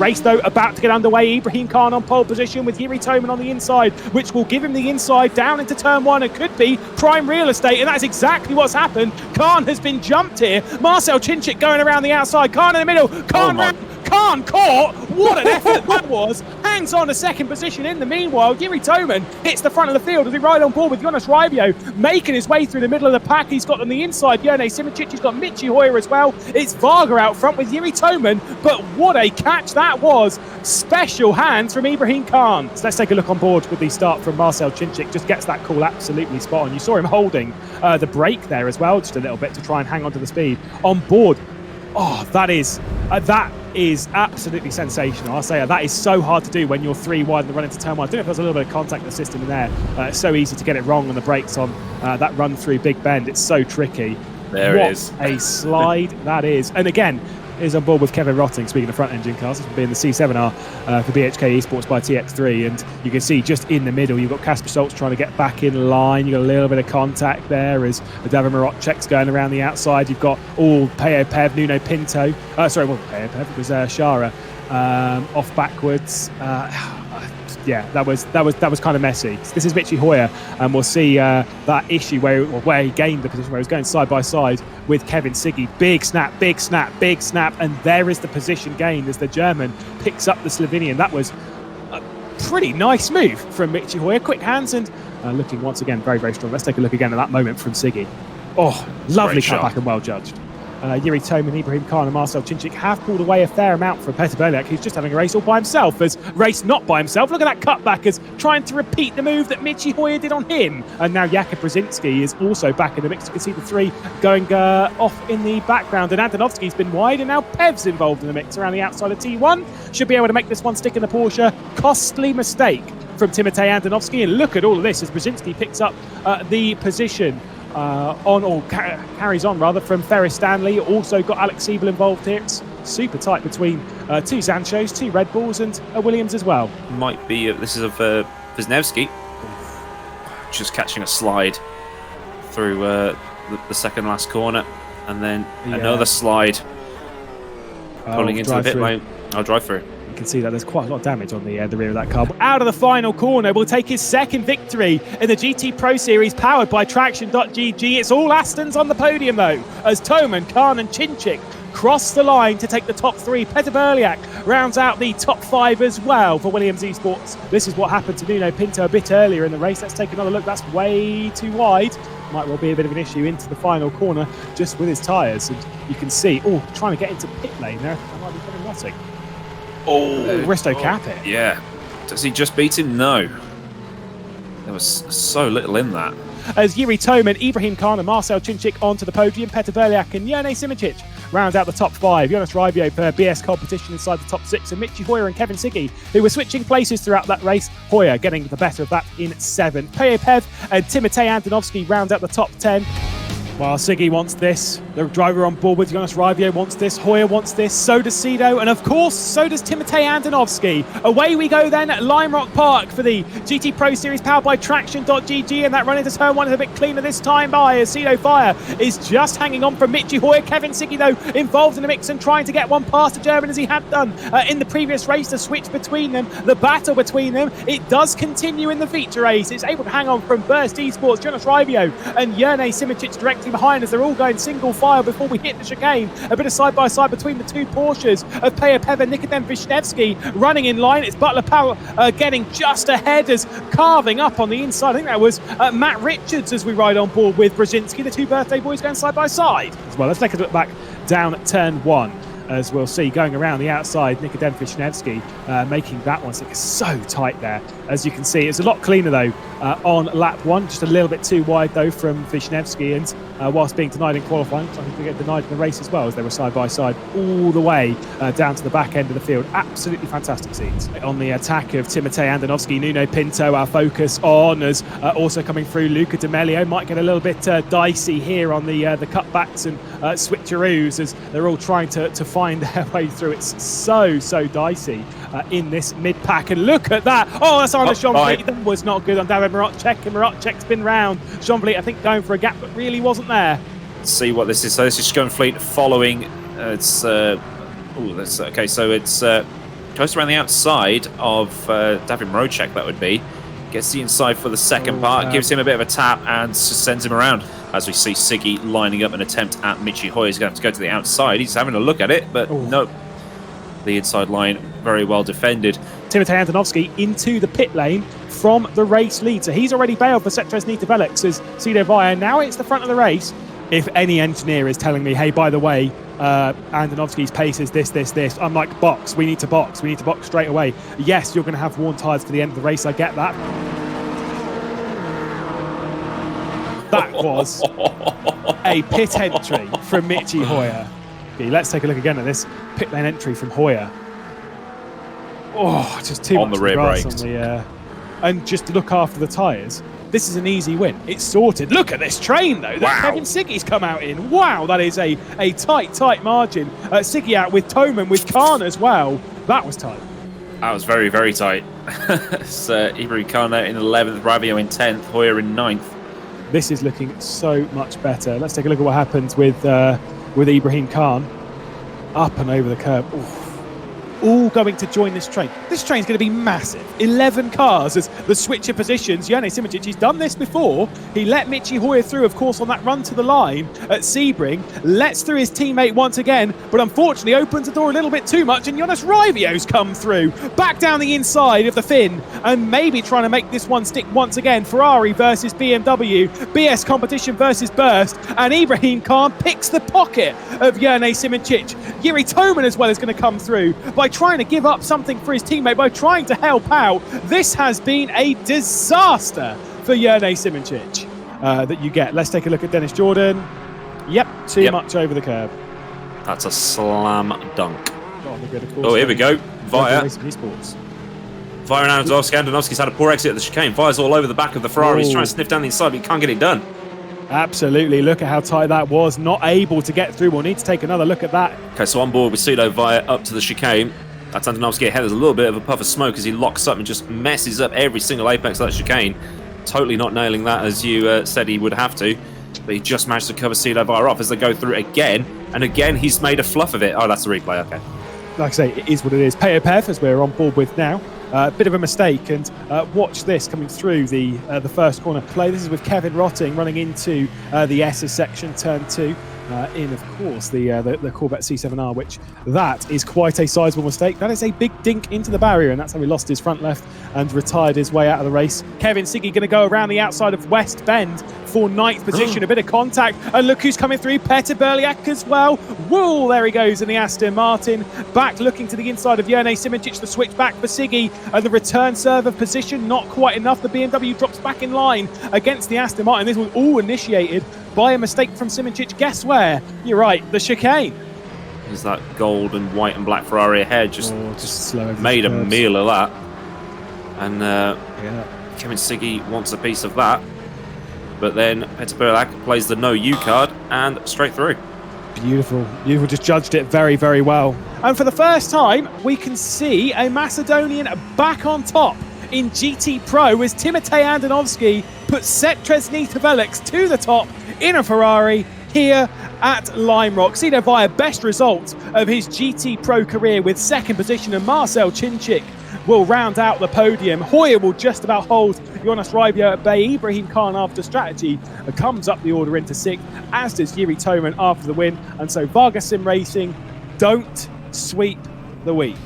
race, though, about to get underway. Ibrahim Khan on pole position with Jiri Toman on the inside, which will give him the inside down into turn 1. It could be prime real estate, and that's exactly what's happened. Khan has been jumped here. Marcel Cincic going around the outside. Khan in the middle. Khan caught. What an effort that was. Hangs on to second position in the meanwhile. Jiri Toman hits the front of the field as we ride on board with Jonas Raivio making his way through the middle of the pack. He's got on the inside Jernej Simončič. He's got Michi Hoyer as well. It's Varga out front with Jiri Toman, but what a catch that was. Special hands from Ibrahim Khan. So let's take a look on board with the start from Marcel Cincic. Just gets that call absolutely spot on. You saw him holding the brake there as well, just a little bit to try and hang on to the speed. On board, oh, that is absolutely sensational. I'll say that is so hard to do when you're 3 wide and run into turn 1. I don't know if there's a little bit of contact in the system in there. It's so easy to get it wrong on the brakes on that run through Big Bend. It's so tricky. There it is. What a slide that is. And again, is on board with Kevin Rotting, speaking of front engine cars. This will be in the C7R for BHK Esports by TX3, and you can see just in the middle you've got Kasper Schultz trying to get back in line. You've got a little bit of contact there as David Marotchek's going around the outside. You've got all Peo Pev, Nuno Pinto, sorry, it wasn't Peo Pev, it was Shara off backwards. Yeah, that was kind of messy. This is Michi Hoyer, and we'll see that issue where he gained the position where he was going side by side with Kevin Siggy. Big snap, big snap, big snap, and there is the position gained as the German picks up the Slovenian. That was a pretty nice move from Michi Hoyer. Quick hands and looking once again very, very strong. Let's take a look again at that moment from Siggy. Oh, lovely cutback and well judged. Jiri Toman, Ibrahim Khan and Marcel Cincic have pulled away a fair amount from Petr Beliak, who's just having a race all by himself. As race not by himself, look at that cutback as trying to repeat the move that Michi Hoyer did on him. And now Jakub Brzezinski is also back in the mix. You can see the 3 going off in the background, and Antonovski's been wide, and now Pev's involved in the mix around the outside of T1. Should be able to make this one stick in the Porsche. Costly mistake from Timotej Antonovski, and look at all of this as Brzezinski picks up the position carries on rather from Ferris Stanley. Also got Alex Siebel involved here. It's super tight between 2 Sanchos, 2 Red Bulls and a Williams as well. Might be, this is of Wisniewski. Just catching a slide through the second last corner, and then another slide pulling into the pit lane. I'll drive through. You can see that there's quite a lot of damage on the rear of that car. Out of the final corner will take his second victory in the GT Pro Series powered by TraxionGG. It's all Astons on the podium though, as Toman, Khan and Cincic cross the line to take the top 3. Petr Beliak rounds out the top 5 as well for Williams Esports. This is what happened to Nuno Pinto a bit earlier in the race. Let's take another look. That's way too wide. Might well be a bit of an issue into the final corner just with his tyres. And you can see, trying to get into pit lane there. That might be Kevin Rotting. Risto Capit. Yeah. Does he just beat him? No. There was so little in that. As Jiri Toman, Ibrahim Khan and Marcel Cincic onto the podium, Petr Beliak and Jernej Simončič round out the top 5. Jonas Raivio per BS competition inside the top 6, and Michi Hoyer and Kevin Siggy, who were switching places throughout that race. Hoyer getting the better of that in 7. Peo Pev and Timotej Antonovski round out the top 10. While Siggy wants this, the driver on board with Jonas Raivio wants this, Hoyer wants this, so does Sido, and of course, so does Timotej Antonovski. Away we go then at Lime Rock Park for the GT Pro Series powered by TraxionGG, and that run into turn 1 is a bit cleaner this time by as Sido Fire is just hanging on from Michi Hoyer. Kevin Siggy, though, involved in the mix and trying to get one past the German as he had done in the previous race. The switch between them, the battle between them, it does continue in the feature race. It's able to hang on from Burst Esports, Jonas Raivio and Jernej Simončič directly behind as they're all going single file before we hit the chicane. A bit of side-by-side between the 2 Porsches of Peo Pev and Nikodem Wisniewski running in line. It's Butler Powell getting just ahead as carving up on the inside. I think that was Matt Richards as we ride on board with Brzezinski, the 2 birthday boys going side-by-side. As well, let's take a look back down at turn 1. As we'll see, going around the outside, Nikodem Wisniewski making that one stick so tight there. As you can see, it's a lot cleaner though on lap 1, just a little bit too wide though from Wisniewski, and whilst being denied in qualifying, I think they get denied in the race as well as they were side by side all the way down to the back end of the field. Absolutely fantastic scenes. On the attack of Timotej Antonovski, Nuno Pinto, our focus on, as also coming through Luca D'Amelio. Might get a little bit dicey here on the cutbacks and switcheroos as they're all trying to find their way through. It's so dicey in this mid-pack, and look at that. That's on Jean-Vliet. That was not good on David Marotchek, and Marotchek's been round. Jean-Vliet, I think, going for a gap, but really wasn't there. Let's see what this is. So this is Jean-Vliet following. It's okay. So it's Goes around the outside of Davin Rocek, that would be. Gets the inside for the second part, gives him a bit of a tap, and just sends him around. As we see Siggy lining up an attempt at Michi Hoyer. He's going to have to go to the outside. He's having a look at it, but nope. The inside line, very well defended. Timotej Antonovski into the pit lane from the race lead. So he's already bailed for Cetrezny Velix as Sido Via. Now it's the front of the race. If any engineer is telling me, hey, by the way, Antonovski's pace is this, I'm like, box. We need to box straight away. Yes, you're going to have worn tyres for the end of the race. I get that. That was a pit entry from Michi Hoyer. Okay, let's take a look again at this pit lane entry from Hoyer. Oh, just too on much the rear grass brakes. on the, and just look after the tyres. This is an easy win. It's sorted. Look at this train, though, that Kevin Siggy's come out in. Wow, that is a tight margin. Siggy out with Toman, with Khan as well. That was tight. That was very, very tight. It's Ibrahim Khan in 11th, Ravio in 10th, Hoyer in 9th. This is looking so much better. Let's take a look at what happens with Ibrahim Khan. Up and over the curb. Oof. All going to join this train. This train's going to be massive. 11 cars as the switch of positions. Jernej Simončič, he's done this before. He let Michi Hoyer through, of course, on that run to the line at Sebring. Lets through his teammate once again, but unfortunately opens the door a little bit too much, and Jonas Raivio's come through. Back down the inside of the fin, and maybe trying to make this one stick once again. Ferrari versus BMW. BS competition versus Burst, and Ibrahim Khan picks the pocket of Jernej Simončič. Jiri Toman as well is going to come through by trying to give up something for his teammate, by trying to help out. This has been a disaster for Jernej Simončič that you get. Let's take a look at Dennis Jordan. Yep, too much over the curb. That's a slam dunk. Oh, here we go. Via. Via and Antonovski. Antonovski's had a poor exit at the chicane. Via's all over the back of the Ferrari. He's trying to sniff down the inside, but he can't get it done. Absolutely. Look at how tight that was. Not able to get through. We'll need to take another look at that. Okay, so on board with Sido Via up to the chicane. That's Antonovski ahead. There's a little bit of a puff of smoke as he locks up and just messes up every single apex of that chicane. Totally not nailing that as you said he would have to. But he just managed to cover Sido Via off as they go through again. And again, he's made a fluff of it. Oh, that's a replay. Okay. Like I say, it is what it is. Peyo Pef, as we're on board with now. Bit of a mistake, and watch this coming through the first corner play. This is with Kevin Rotting running into the S's section, turn 2. In, of course, the Corvette C7R, which that is quite a sizable mistake. That is a big dink into the barrier, and that's how he lost his front left and retired his way out of the race. Kevin Siggy going to go around the outside of West Bend for 9th position. A bit of contact, and look who's coming through. Peter Berliak as well. Whoa, there he goes in the Aston Martin. Back looking to the inside of Jernej Simončič. The switch back for Siggy, and the return serve of position not quite enough. The BMW drops back in line against the Aston Martin. This was all initiated by a mistake from Simončič. Guess where? You're right, the chicane. There's that gold and white and black Ferrari ahead, just slow made a meal of that. And Kevin Siggy wants a piece of that. But then Peter Berlak plays the no U card and straight through. Beautiful. Beautiful. Just judged it very, very well. And for the first time, we can see a Macedonian back on top in GT Pro as Timotej Antonovski puts Cetrezny Velix to the top in a Ferrari here at Lime Rock. Sido Via, best result of his GT Pro career with 2nd position, and Marcel Chinchik will round out the podium. Hoyer will just about hold Jonas Raivio at bay. Ibrahim Khan, after strategy, comes up the order into 6th, as does Jiri Toman after the win. And so Varga Sim Racing don't sweep the week.